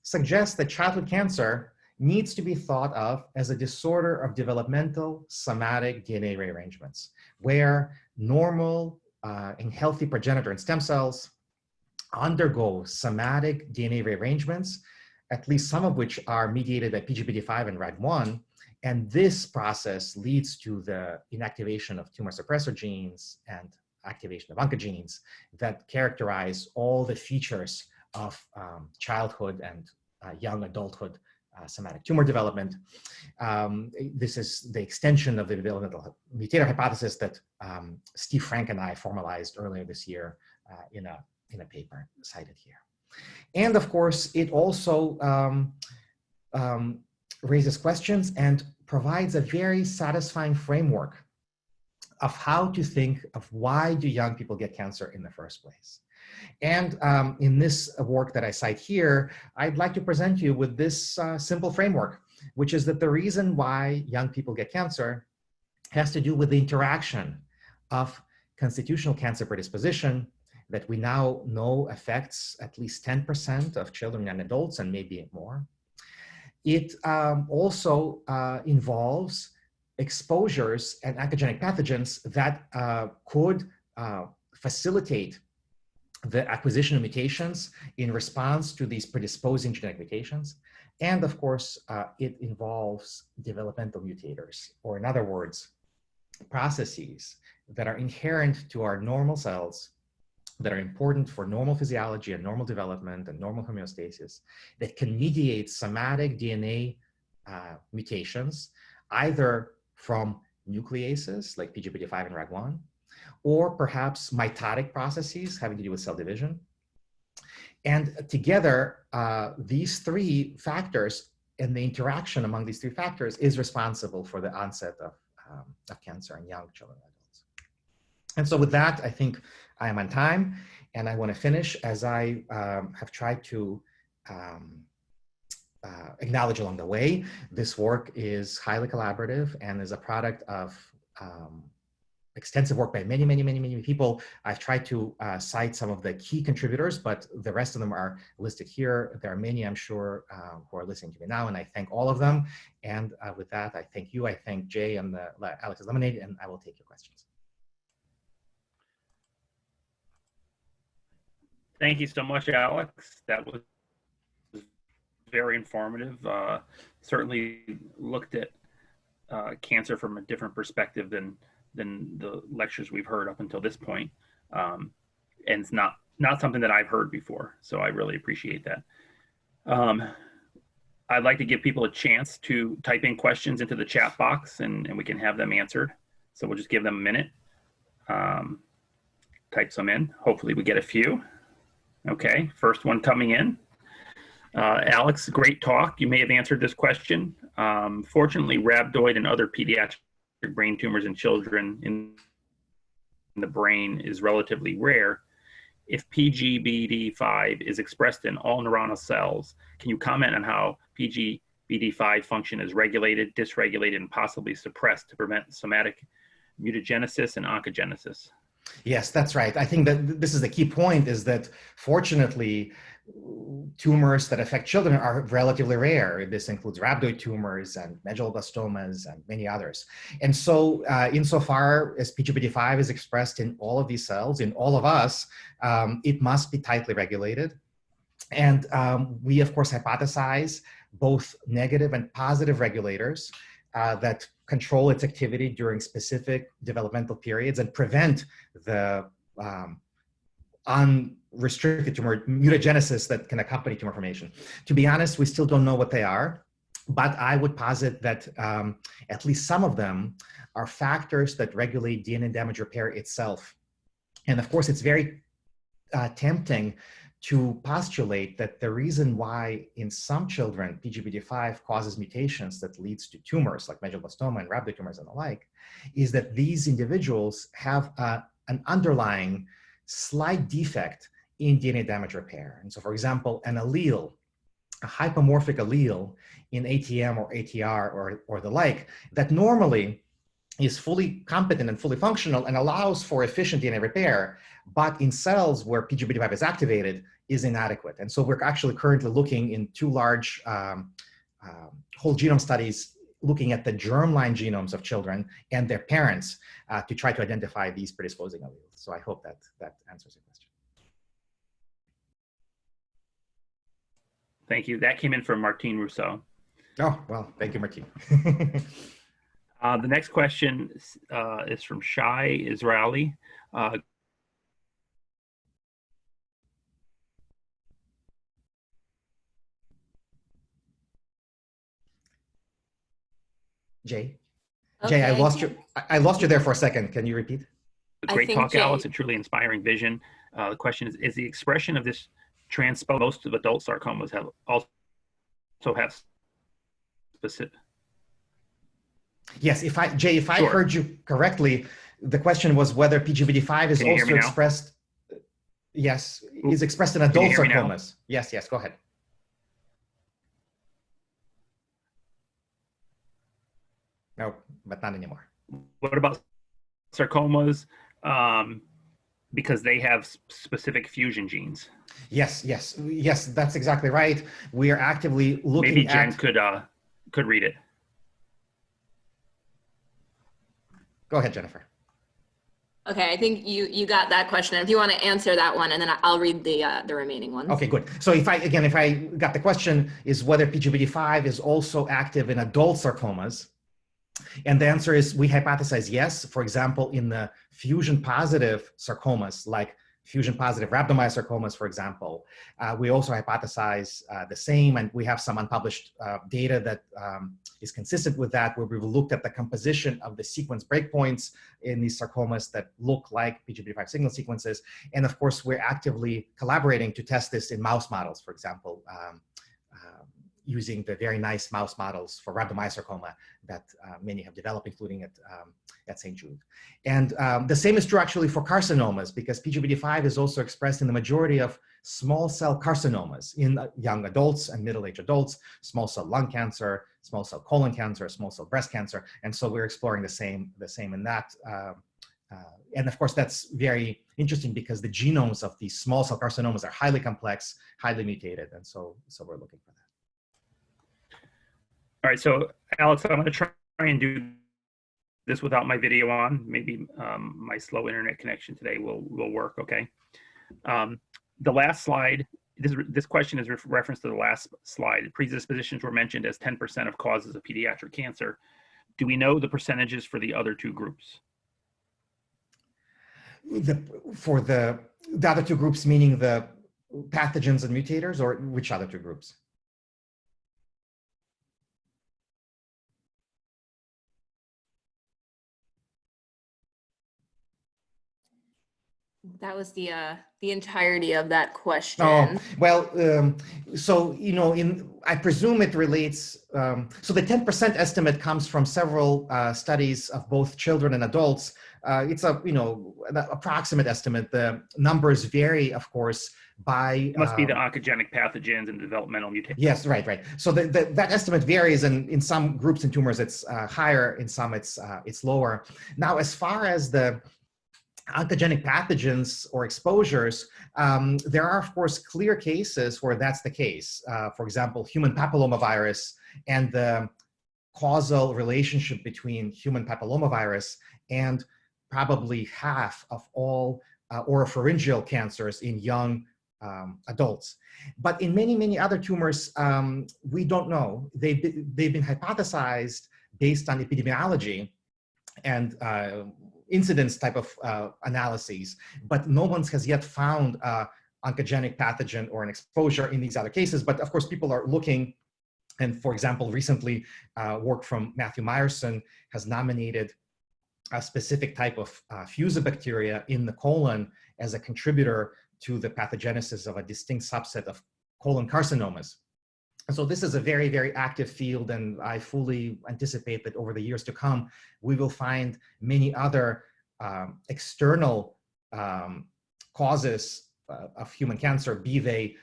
Speaker 1: suggests that childhood cancer needs to be thought of as a disorder of developmental somatic DNA rearrangements, where normal and healthy progenitor and stem cells undergo somatic DNA rearrangements, at least some of which are mediated by PGBD5 and Rad1, and this process leads to the inactivation of tumor suppressor genes and activation of oncogenes that characterize all the features of childhood and young adulthood somatic tumor development. This is the extension of the developmental mutator hypothesis that Steve Frank and I formalized earlier this year in a paper cited here. And of course, it also raises questions and provides a very satisfying framework of how to think of why do young people get cancer in the first place. And in this work that I cite here, I'd like to present you with this simple framework, which is that the reason why young people get cancer has to do with the interaction of constitutional cancer predisposition that we now know affects at least 10% of children and adults and maybe more. It also involves exposures and oncogenic pathogens that could facilitate the acquisition of mutations in response to these predisposing genetic mutations. And of course, it involves developmental mutators, or in other words, processes that are inherent to our normal cells that are important for normal physiology and normal development and normal homeostasis that can mediate somatic DNA mutations, either from nucleases like PGBD5 and Rad1, or perhaps mitotic processes having to do with cell division. And together, these three factors and the interaction among these three factors is responsible for the onset of cancer in young children and adults. And so with that, I think I am on time, and I want to finish as I have tried to acknowledge along the way. This work is highly collaborative and is a product of extensive work by many, many, many, many people. I've tried to cite some of the key contributors, but the rest of them are listed here. There are many, I'm sure, who are listening to me now, and I thank all of them. And with that, I thank you. I thank Jay and Alex's Lemonade, and I will take your questions.
Speaker 2: Thank you so much, Alex. That was very informative. Certainly looked at cancer from a different perspective than the lectures we've heard up until this point. And it's not something that I've heard before. So I really appreciate that. I'd like to give people a chance to type in questions into the chat box and we can have them answered. So we'll just give them a minute. Type some in. Hopefully we get a few. Okay, first one coming in. Alex, great talk. You may have answered this question. Fortunately, rhabdoid and other pediatric brain tumors in children in the brain is relatively rare. If PGBD5 is expressed in all neuronal cells, can you comment on how PGBD5 function is regulated, dysregulated, and possibly suppressed to prevent somatic mutagenesis and oncogenesis?
Speaker 1: Yes, that's right. I think that this is the key point, is that fortunately, tumors that affect children are relatively rare. This includes rhabdoid tumors and medulloblastomas and many others. And so insofar as PGBD5 is expressed in all of these cells, in all of us, it must be tightly regulated. And we, of course, hypothesize both negative and positive regulators that control its activity during specific developmental periods and prevent the unrestricted tumor mutagenesis that can accompany tumor formation. To be honest, we still don't know what they are, but I would posit that at least some of them are factors that regulate DNA damage repair itself. And of course, it's very tempting to postulate that the reason why in some children PGBD5 causes mutations that leads to tumors like medulloblastoma and rhabdoid tumors and the like, is that these individuals have an underlying slight defect in DNA damage repair. And so, for example, an allele, a hypomorphic allele in ATM or ATR or the like, that normally is fully competent and fully functional and allows for efficient DNA repair, but in cells where PGBD5 is activated is inadequate. And so we're actually currently looking in two large whole genome studies looking at the germline genomes of children and their parents to try to identify these predisposing alleles. So I hope that that answers your question.
Speaker 2: Thank you. That came in from Martine Rousseau.
Speaker 1: Oh, well, thank you, Martine.
Speaker 2: The next question is from Shai Israeli.
Speaker 1: Jay?
Speaker 3: Okay.
Speaker 1: Jay, I lost you there for a second. Can you repeat?
Speaker 2: Great talk, Alex. A truly inspiring vision. The question is the expression of this transpose most of adult sarcomas have also have specific?
Speaker 1: Yes, Jay, if I
Speaker 2: Sure.
Speaker 1: heard you correctly, the question was whether PGBD5 is also expressed. Yes, is expressed in adult sarcomas. Yes, yes, go ahead. No, but not anymore.
Speaker 2: What about sarcomas? Because they have specific fusion genes.
Speaker 1: Yes, yes, yes, that's exactly right. We are actively looking
Speaker 2: Maybe
Speaker 1: at.
Speaker 2: Jen could read it.
Speaker 1: Go ahead, Jennifer.
Speaker 3: Okay, I think you got that question. If you want to answer that one, and then I'll read the remaining ones.
Speaker 1: Okay, good. So if I got the question is whether PGBD5 is also active in adult sarcomas. And the answer is we hypothesize yes. For example, in the fusion positive sarcomas, like fusion positive rhabdomyosarcomas, for example, we also hypothesize the same, and we have some unpublished data that is consistent with that, where we've looked at the composition of the sequence breakpoints in these sarcomas that look like PGBD5 signal sequences. And of course, we're actively collaborating to test this in mouse models, for example, using the very nice mouse models for rhabdomyosarcoma that many have developed, including at St. Jude. And the same is true actually for carcinomas, because PGBD5 is also expressed in the majority of small cell carcinomas in young adults and middle-aged adults, small cell lung cancer, small cell colon cancer, small cell breast cancer. And so we're exploring the same in that. And of course, that's very interesting because the genomes of these small cell carcinomas are highly complex, highly mutated. And so we're looking for that.
Speaker 2: All right, so Alex, I'm going to try and do this without my video on. Maybe my slow internet connection today will work, okay? The last slide, this question is reference to the last slide. Predispositions were mentioned as 10% of causes of pediatric cancer. Do we know the percentages for the other two groups?
Speaker 1: For the other two groups, meaning the pathogens and mutators, or which other two groups?
Speaker 3: That was the entirety of that question.
Speaker 1: Oh, well, so, I presume it relates, so the 10% estimate comes from several studies of both children and adults. It's an approximate estimate. The numbers vary, of course, by...
Speaker 2: It must be the oncogenic pathogens and developmental mutations.
Speaker 1: Yes, right. So that estimate varies, and in some groups and tumors, it's higher, in some it's lower. Now, as far as the oncogenic pathogens or exposures, there are, of course, clear cases where that's the case. For example, human papillomavirus and the causal relationship between human papillomavirus and probably half of all oropharyngeal cancers in young adults. But in many, many other tumors, we don't know. They've been hypothesized based on epidemiology and incidence type of analyses, but no one has yet found oncogenic pathogen or an exposure in these other cases. But of course, people are looking, and for example, recently work from Matthew Meyerson has nominated a specific type of fusobacteria in the colon as a contributor to the pathogenesis of a distinct subset of colon carcinomas. And so this is a very, very active field, and I fully anticipate that over the years to come, we will find many other external causes of human cancer, be they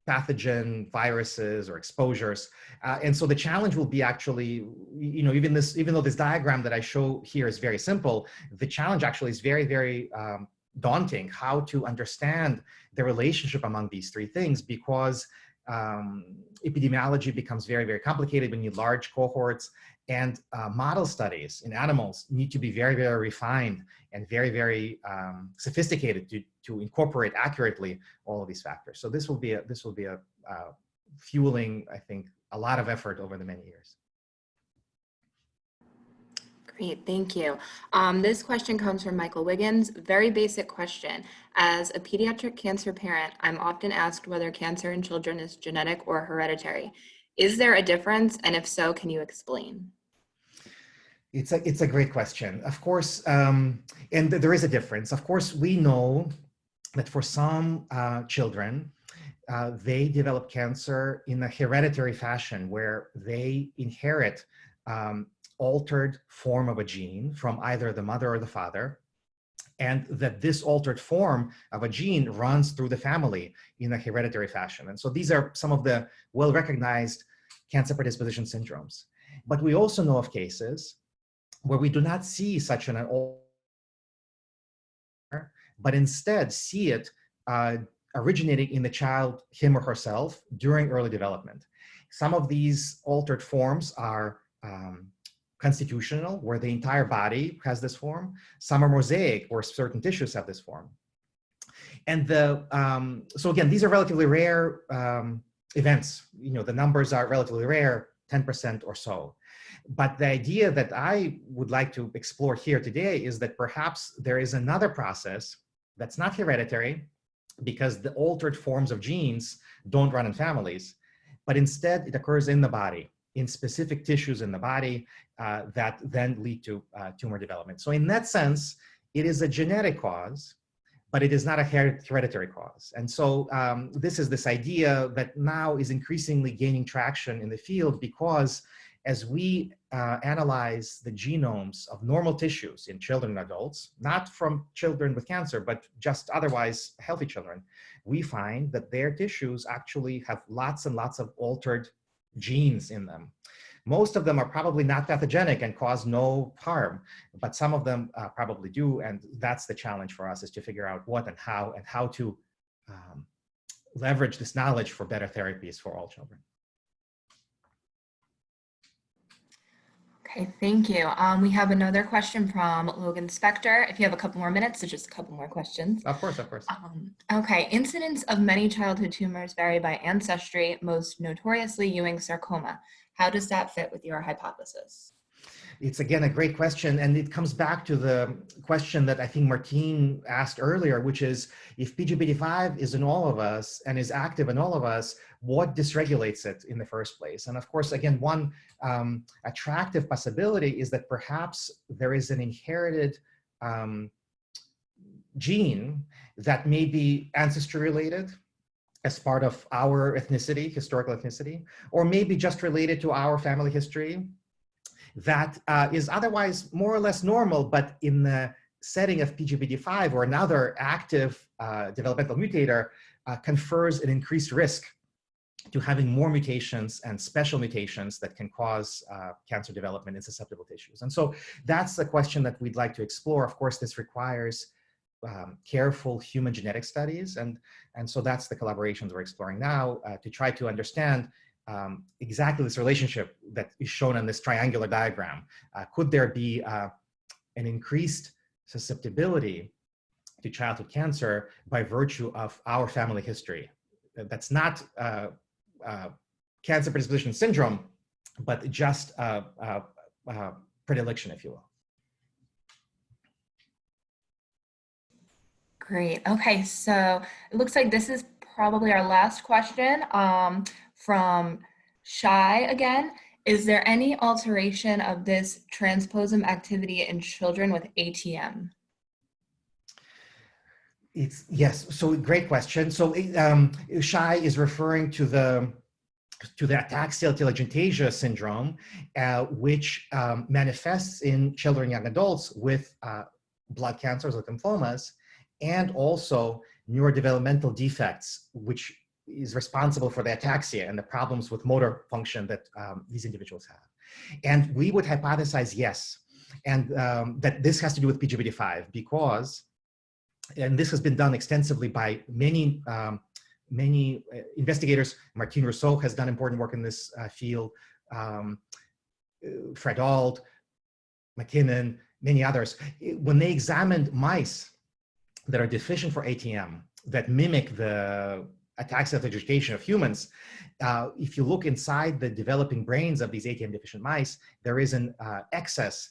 Speaker 1: pathogen, viruses, or exposures. And so the challenge will be actually, even though this diagram that I show here is very simple, the challenge actually is very, very daunting, how to understand the relationship among these three things, because epidemiology becomes very, very complicated when you need large cohorts, and model studies in animals need to be very, very refined and very, very sophisticated to incorporate accurately all of these factors. So this will be a fueling, I think, a lot of effort over the many years.
Speaker 3: Great, thank you. This question comes from Michael Wiggins. Very basic question. As a pediatric cancer parent, I'm often asked whether cancer in children is genetic or hereditary. Is there a difference? And if so, can you explain?
Speaker 1: It's a great question. Of course, and there is a difference. Of course, we know that for some children, they develop cancer in a hereditary fashion where they inherit altered form of a gene from either the mother or the father, and that this altered form of a gene runs through the family in a hereditary fashion. And so these are some of the well-recognized cancer predisposition syndromes. But we also know of cases where we do not see such an altered, but instead see it originating in the child, him or herself, during early development. Some of these altered forms are constitutional, where the entire body has this form. Some are mosaic, where certain tissues have this form. And so again, these are relatively rare events. The numbers are relatively rare, 10% or so. But the idea that I would like to explore here today is that perhaps there is another process that's not hereditary, because the altered forms of genes don't run in families, but instead it occurs in the body, in specific tissues in the body that then lead to tumor development. So in that sense, it is a genetic cause, but it is not a hereditary cause. And so this is this idea that now is increasingly gaining traction in the field, because as we analyze the genomes of normal tissues in children and adults, not from children with cancer, but just otherwise healthy children, we find that their tissues actually have lots and lots of altered genes in them. Most of them are probably not pathogenic and cause no harm, but some of them probably do, and that's the challenge for us, is to figure out what and how to leverage this knowledge for better therapies for all children.
Speaker 3: Okay, thank you. We have another question from Logan Spector. If you have a couple more minutes, so just a couple more questions.
Speaker 1: Of course, of course.
Speaker 3: Okay, incidence of many childhood tumors vary by ancestry, most notoriously Ewing sarcoma. How does that fit with your hypothesis?
Speaker 1: It's again a great question, and it comes back to the question that I think Martine asked earlier, which is, if PGBD5 is in all of us and is active in all of us, what dysregulates it in the first place? And of course, again, one attractive possibility is that perhaps there is an inherited gene that may be ancestry related as part of our ethnicity, historical ethnicity, or maybe just related to our family history, that is otherwise more or less normal, but in the setting of PGBD5 or another active developmental mutator confers an increased risk to having more mutations and special mutations that can cause cancer development in susceptible tissues. And so that's the question that we'd like to explore. Of course, this requires careful human genetic studies, and so that's the collaborations we're exploring now to try to understand exactly this relationship that is shown on this triangular diagram. Could there be an increased susceptibility to childhood cancer by virtue of our family history? That's not cancer predisposition syndrome, but just predilection, if you will.
Speaker 3: Great. Okay, so it looks like this is probably our last question from Shai again. Is there any alteration of this transposon activity in children with ATM?
Speaker 1: Yes, so great question. So Shai is referring to the ataxial telangiectasia syndrome, which manifests in children and young adults with blood cancers or lymphomas, and also neurodevelopmental defects, which is responsible for the ataxia and the problems with motor function that these individuals have. And we would hypothesize yes, and that this has to do with PGBD5 because, and this has been done extensively by many investigators. Martine Rousseau has done important work in this field, Fred Auld, McKinnon, many others. When they examined mice that are deficient for ATM, that mimic the ataxia telangiectasia of humans, if you look inside the developing brains of these ATM deficient mice, there is an excess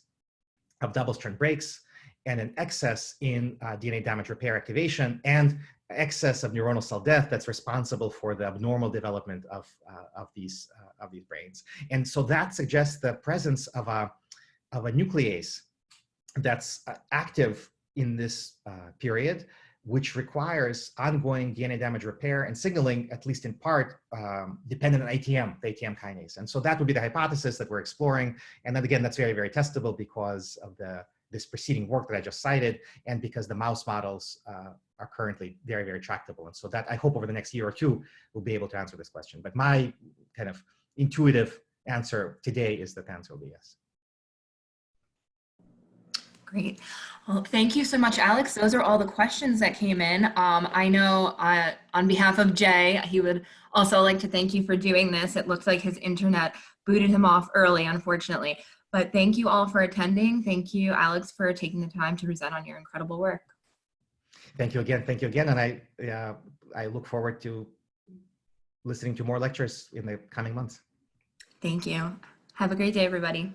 Speaker 1: of double-strand breaks and an excess in DNA damage repair activation and excess of neuronal cell death that's responsible for the abnormal development of these brains. And so that suggests the presence of a nuclease that's active in this period, which requires ongoing DNA damage repair and signaling, at least in part, dependent on ATM, the ATM kinase. And so that would be the hypothesis that we're exploring. And then again, that's very, very testable because of this preceding work that I just cited, and because the mouse models are currently very, very tractable. And so that, I hope over the next year or two, we'll be able to answer this question. But my kind of intuitive answer today is that the answer will be yes.
Speaker 3: Great. Well, thank you so much, Alex. Those are all the questions that came in. I know on behalf of Jay, he would also like to thank you for doing this. It looks like his internet booted him off early, unfortunately. But thank you all for attending. Thank you, Alex, for taking the time to present on your incredible work.
Speaker 1: Thank you again. Thank you again. And I look forward to listening to more lectures in the coming months.
Speaker 3: Thank you. Have a great day, everybody.